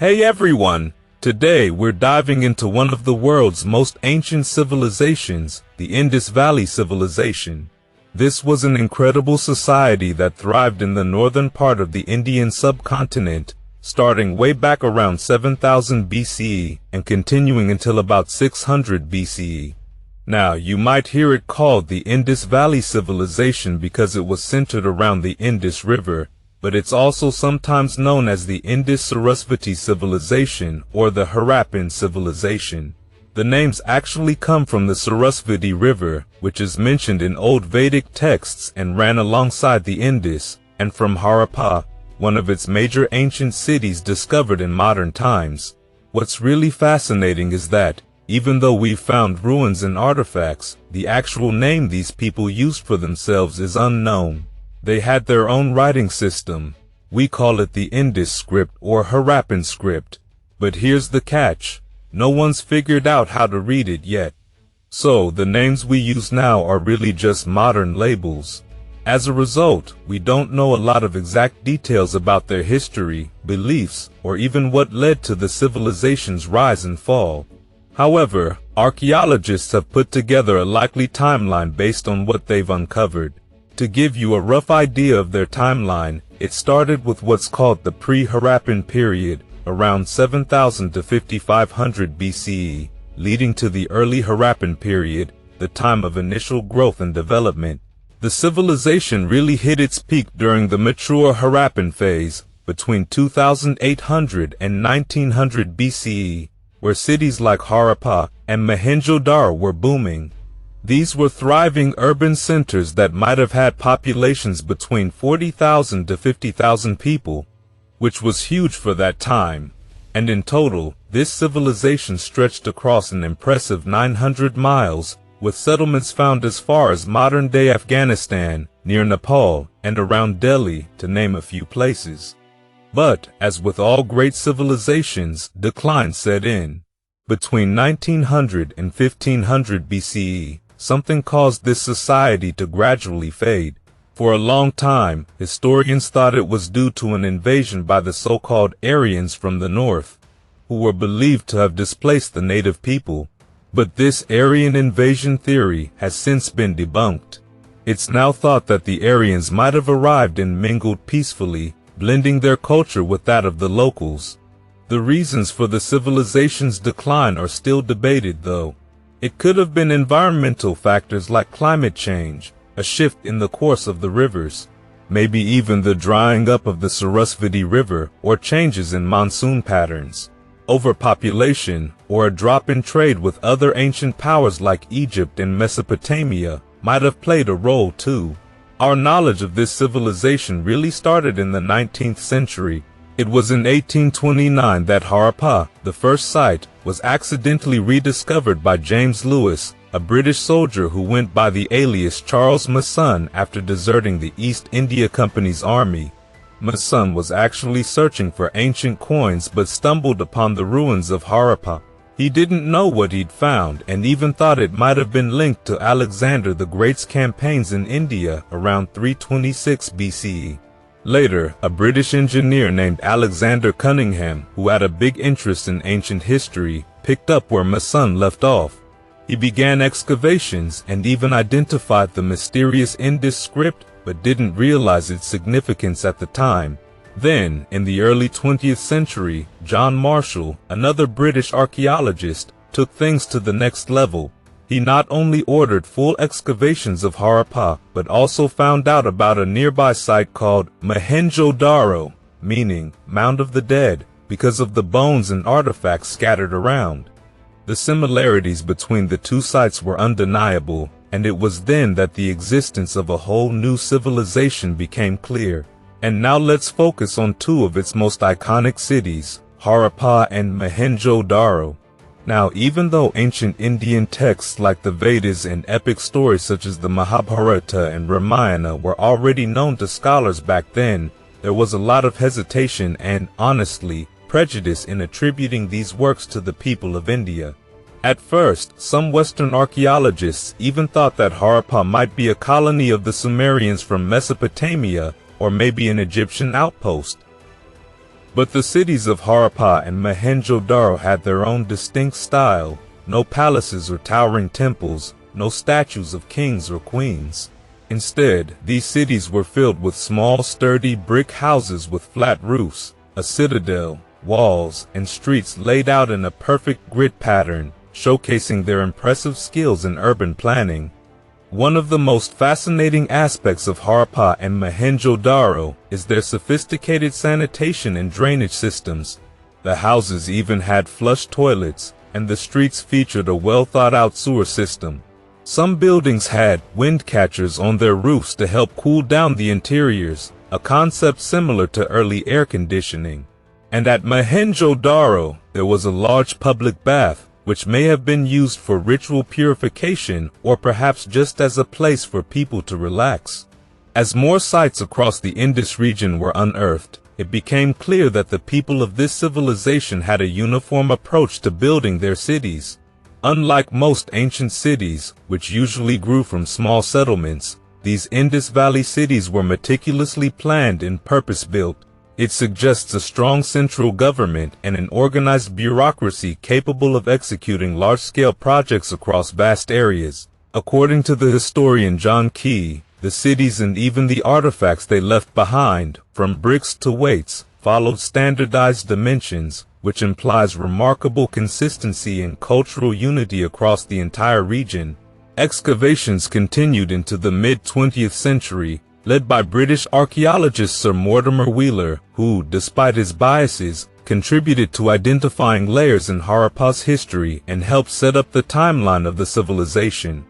Hey everyone! Today we're diving into one of the world's most ancient civilizations, the Indus Valley Civilization. This was an incredible society that thrived in the northern part of the Indian subcontinent, starting way back around 7000 BCE and continuing until about 600 BCE. Now, you might hear it called the Indus Valley Civilization because it was centered around the Indus River, but it's also sometimes known as the Indus Sarasvati Civilization or the Harappan Civilization. The names actually come from the Sarasvati River, which is mentioned in old Vedic texts and ran alongside the Indus, and from Harappa, one of its major ancient cities discovered in modern times. What's really fascinating is that, even though we've found ruins and artifacts, the actual name these people used for themselves is unknown. They had their own writing system. We call it the Indus script or Harappan script. But here's the catch. No one's figured out how to read it yet. So the names we use now are really just modern labels. As a result, we don't know a lot of exact details about their history, beliefs, or even what led to the civilization's rise and fall. However, archaeologists have put together a likely timeline based on what they've uncovered. To give you a rough idea of their timeline, it started with what's called the pre-Harappan period, around 7000 to 5500 BCE, leading to the early Harappan period, the time of initial growth and development. The civilization really hit its peak during the mature Harappan phase, between 2800 and 1900 BCE, where cities like Harappa and Mohenjo-daro were booming. These were thriving urban centers that might have had populations between 40,000 to 50,000 people, which was huge for that time. And in total, this civilization stretched across an impressive 900 miles, with settlements found as far as modern-day Afghanistan, near Nepal, and around Delhi, to name a few places. But, as with all great civilizations, decline set in. Between 1900 and 1500 BCE, something caused this society to gradually fade. For a long time, historians thought it was due to an invasion by the so-called Aryans from the north, who were believed to have displaced the native people. But this Aryan invasion theory has since been debunked. It's now thought that the Aryans might have arrived and mingled peacefully, blending their culture with that of the locals. The reasons for the civilization's decline are still debated, though. It could have been environmental factors like climate change, a shift in the course of the rivers, maybe even the drying up of the Sarasvati River or changes in monsoon patterns. Overpopulation, or a drop in trade with other ancient powers like Egypt and Mesopotamia, might have played a role too. Our knowledge of this civilization really started in the 19th century. It was in 1829 that Harappa, the first site, was accidentally rediscovered by James Lewis, a British soldier who went by the alias Charles Masson after deserting the East India Company's army. Masson was actually searching for ancient coins but stumbled upon the ruins of Harappa. He didn't know what he'd found and even thought it might have been linked to Alexander the Great's campaigns in India around 326 BCE. Later, a British engineer named Alexander Cunningham, who had a big interest in ancient history, picked up where Masson left off. He began excavations and even identified the mysterious Indus script, but didn't realize its significance at the time. Then, in the early 20th century, John Marshall, another British archaeologist, took things to the next level. He not only ordered full excavations of Harappa, but also found out about a nearby site called Mohenjo-daro, meaning Mound of the Dead, because of the bones and artifacts scattered around. The similarities between the two sites were undeniable, and it was then that the existence of a whole new civilization became clear. And now let's focus on two of its most iconic cities, Harappa and Mohenjo-daro. Now, even though ancient Indian texts like the Vedas and epic stories such as the Mahabharata and Ramayana were already known to scholars back then, there was a lot of hesitation and, honestly, prejudice in attributing these works to the people of India. At first, some Western archaeologists even thought that Harappa might be a colony of the Sumerians from Mesopotamia, or maybe an Egyptian outpost. But the cities of Harappa and Mohenjo-daro had their own distinct style: no palaces or towering temples, no statues of kings or queens. Instead, these cities were filled with small, sturdy brick houses with flat roofs, a citadel, walls, and streets laid out in a perfect grid pattern, showcasing their impressive skills in urban planning. One of the most fascinating aspects of Harappa and Mohenjo-daro is their sophisticated sanitation and drainage systems. The houses even had flush toilets, and the streets featured a well-thought-out sewer system. Some buildings had wind catchers on their roofs to help cool down the interiors, a concept similar to early air conditioning. And at Mohenjo-daro, there was a large public bath, which may have been used for ritual purification or perhaps just as a place for people to relax. As more sites across the Indus region were unearthed, it became clear that the people of this civilization had a uniform approach to building their cities. Unlike most ancient cities, which usually grew from small settlements, these Indus Valley cities were meticulously planned and purpose-built. It suggests a strong central government and an organized bureaucracy capable of executing large-scale projects across vast areas. According to the historian John Key, the cities and even the artifacts they left behind, from bricks to weights, followed standardized dimensions, which implies remarkable consistency and cultural unity across the entire region. Excavations continued into the mid-20th century, led by British archaeologist Sir Mortimer Wheeler, who, despite his biases, contributed to identifying layers in Harappa's history and helped set up the timeline of the civilization.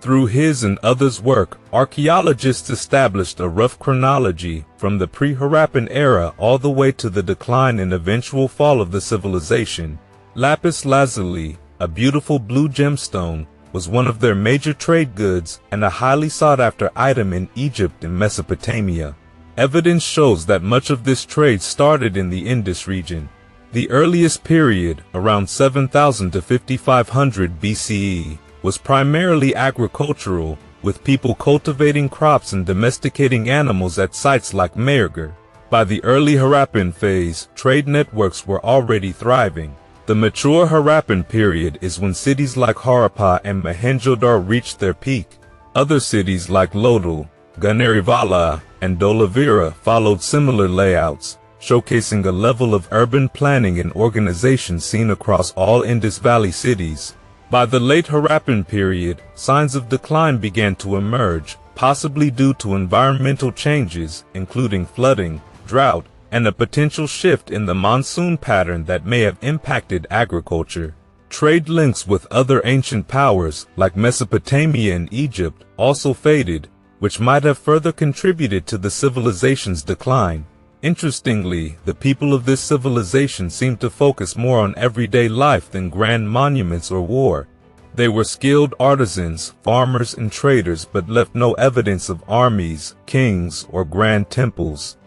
Through his and others' work, archaeologists established a rough chronology from the pre-Harappan era all the way to the decline and eventual fall of the civilization. Lapis lazuli, a beautiful blue gemstone, was one of their major trade goods and a highly sought-after item in Egypt and Mesopotamia. Evidence shows that much of this trade started in the Indus region. The earliest period, around 7000 to 5500 BCE, was primarily agricultural, with people cultivating crops and domesticating animals at sites like Mehrgar. By the early Harappan phase, trade networks were already thriving. The mature Harappan period is when cities like Harappa and Mohenjo-daro reached their peak. Other cities like Lodal, Gunerivala, and Dolavira followed similar layouts, showcasing a level of urban planning and organization seen across all Indus Valley cities. By the late Harappan period, signs of decline began to emerge, possibly due to environmental changes, including flooding, drought, and a potential shift in the monsoon pattern that may have impacted agriculture. Trade links with other ancient powers, like Mesopotamia and Egypt, also faded, which might have further contributed to the civilization's decline. Interestingly, the people of this civilization seemed to focus more on everyday life than grand monuments or war. They were skilled artisans, farmers, and traders, but left no evidence of armies, kings, or grand temples.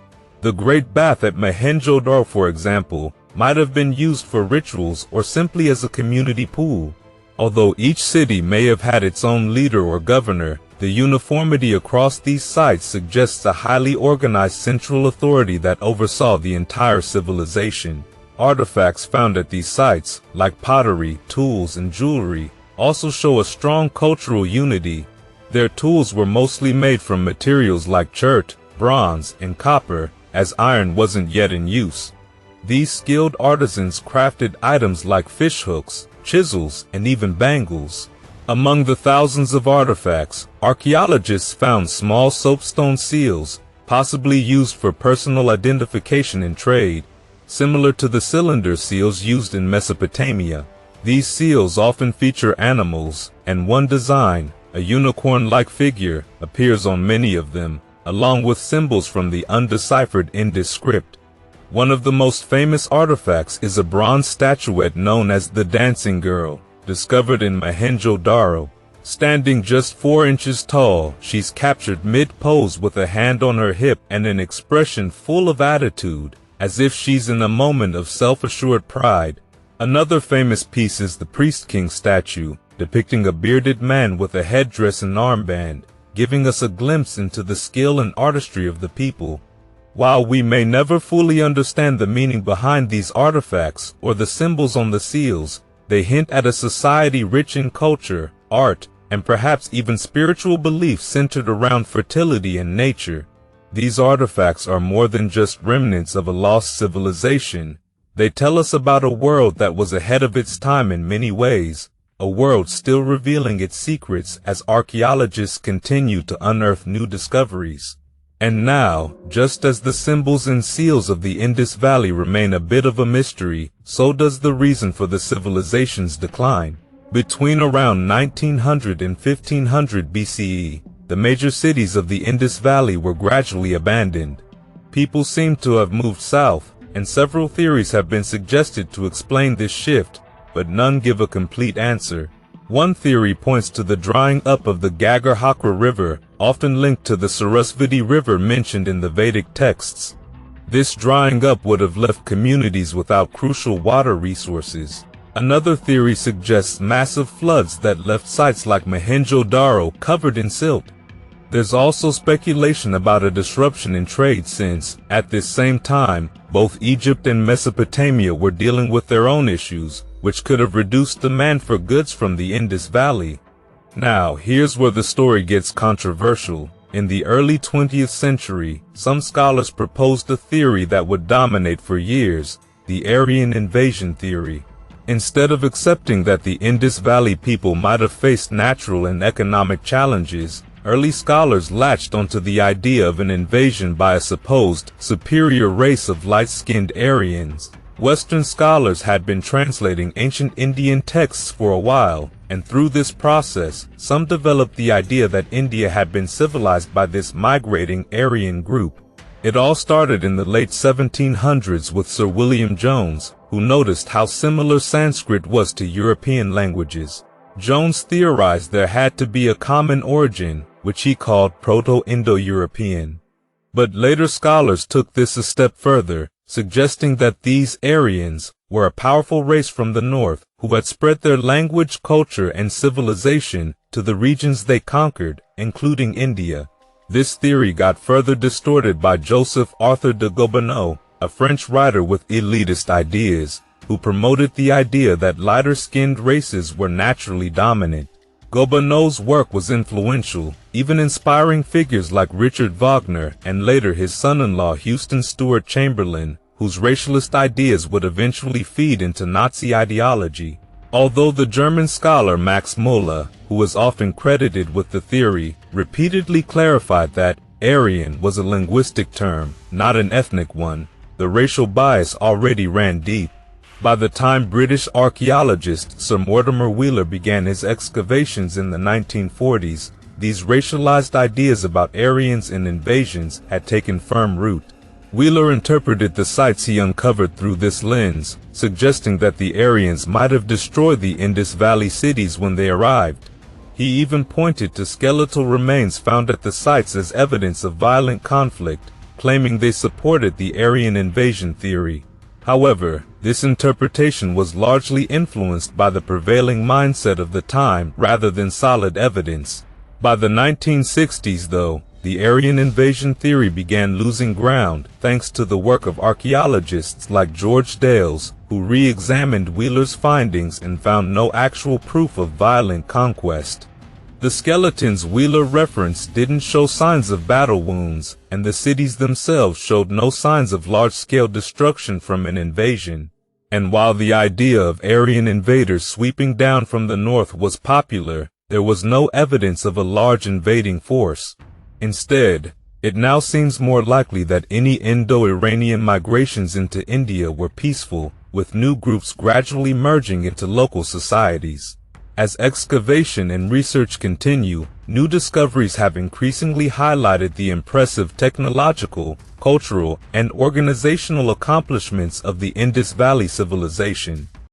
The Great Bath at Mohenjo-daro, for example, might have been used for rituals or simply as a community pool. Although each city may have had its own leader or governor, the uniformity across these sites suggests a highly organized central authority that oversaw the entire civilization. Artifacts found at these sites, like pottery, tools, and jewelry, also show a strong cultural unity. Their tools were mostly made from materials like chert, bronze, and copper, as iron wasn't yet in use. These skilled artisans crafted items like fishhooks, chisels, and even bangles. Among the thousands of artifacts, archaeologists found small soapstone seals, possibly used for personal identification and trade, similar to the cylinder seals used in Mesopotamia. These seals often feature animals, and one design, a unicorn-like figure, appears on many of them, along with symbols from the undeciphered Indus script. One of the most famous artifacts is a bronze statuette known as the Dancing Girl, discovered in Mohenjo-daro. Standing just 4 inches tall, she's captured mid-pose with a hand on her hip and an expression full of attitude, as if she's in a moment of self-assured pride. Another famous piece is the Priest King statue, depicting a bearded man with a headdress and armband, giving us a glimpse into the skill and artistry of the people. While we may never fully understand the meaning behind these artifacts or the symbols on the seals, they hint at a society rich in culture, art, and perhaps even spiritual beliefs centered around fertility and nature. These artifacts are more than just remnants of a lost civilization. They tell us about a world that was ahead of its time in many ways, a world still revealing its secrets as archaeologists continue to unearth new discoveries. And now, just as the symbols and seals of the Indus Valley remain a bit of a mystery, so does the reason for the civilization's decline. Between around 1900 and 1500 BCE, the major cities of the Indus Valley were gradually abandoned. People seem to have moved south, and several theories have been suggested to explain this shift, but none give a complete answer. One theory points to the drying up of the Gagar-Hakra River, often linked to the Sarasvati River mentioned in the Vedic texts. This drying up would have left communities without crucial water resources. Another theory suggests massive floods that left sites like Mohenjo-daro covered in silt. There's also speculation about a disruption in trade since, at this same time, both Egypt and Mesopotamia were dealing with their own issues, which could have reduced demand for goods from the Indus Valley. Now, here's where the story gets controversial. In the early 20th century, some scholars proposed a theory that would dominate for years, the Aryan invasion theory. Instead of accepting that the Indus Valley people might have faced natural and economic challenges, early scholars latched onto the idea of an invasion by a supposed superior race of light-skinned Aryans. Western scholars had been translating ancient Indian texts for a while, and through this process, some developed the idea that India had been civilized by this migrating Aryan group. It all started in the late 1700s with Sir William Jones, who noticed how similar Sanskrit was to European languages. Jones theorized there had to be a common origin, which he called Proto-Indo-European. But later scholars took this a step further, suggesting that these Aryans were a powerful race from the north who had spread their language, culture, and civilization to the regions they conquered, including India. This theory got further distorted by Joseph Arthur de Gobineau, a French writer with elitist ideas, who promoted the idea that lighter-skinned races were naturally dominant. Gobineau's work was influential, even inspiring figures like Richard Wagner and later his son-in-law Houston Stewart Chamberlain, whose racialist ideas would eventually feed into Nazi ideology. Although the German scholar Max Muller, who is often credited with the theory, repeatedly clarified that Aryan was a linguistic term, not an ethnic one, the racial bias already ran deep. By the time British archaeologist Sir Mortimer Wheeler began his excavations in the 1940s, these racialized ideas about Aryans and invasions had taken firm root. Wheeler interpreted the sites he uncovered through this lens, suggesting that the Aryans might have destroyed the Indus Valley cities when they arrived. He even pointed to skeletal remains found at the sites as evidence of violent conflict, claiming they supported the Aryan invasion theory. However, this interpretation was largely influenced by the prevailing mindset of the time rather than solid evidence. By the 1960s, though, the Aryan invasion theory began losing ground thanks to the work of archaeologists like George Dales, who re-examined Wheeler's findings and found no actual proof of violent conquest. The skeletons Wheeler referenced didn't show signs of battle wounds, and the cities themselves showed no signs of large-scale destruction from an invasion. And while the idea of Aryan invaders sweeping down from the north was popular, there was no evidence of a large invading force. Instead, it now seems more likely that any Indo-Iranian migrations into India were peaceful, with new groups gradually merging into local societies. As excavation and research continue, new discoveries have increasingly highlighted the impressive technological, cultural, and organizational accomplishments of the Indus Valley Civilization.